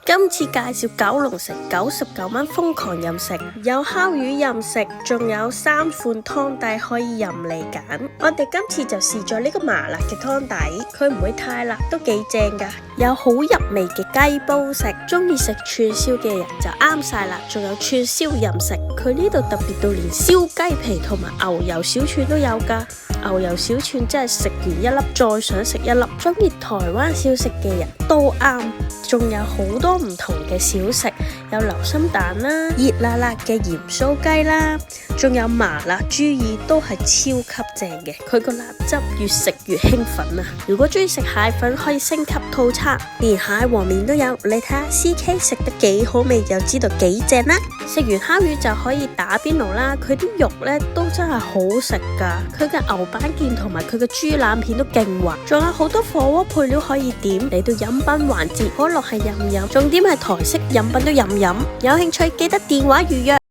今次介紹九龍城99蚊瘋狂任食，有烤魚任食，仲有3款湯底可以任你揀。我哋今次就試咗呢個麻辣嘅湯底，佢唔會太辣，都幾正噶。有好入味嘅雞煲食，中意食串燒嘅人就啱晒啦。仲有串燒任食，佢呢度特別到連燒雞皮同埋牛油小串都有噶。牛油小串真係食完一粒再想食一粒，中意台灣小食嘅人都啱。仲有好多唔同嘅小食，有流心蛋啦、熱辣辣嘅鹽酥雞啦，仲有麻辣豬耳都係超級正嘅，佢個辣汁越食越興奮啊！如果中意食蟹粉，可以升級套餐，連蟹黃面都有。你睇下 CK 食得幾好味，就知道幾正啦！食完烤魚就可以打邊爐啦，佢啲肉呢都真係好食噶，佢嘅牛板腱同埋佢嘅豬腩片都勁滑，仲有好多火鍋配料可以點。嚟到飲品環節，可樂係任飲，重點係台式飲品都任飲，有興趣記得電話預約。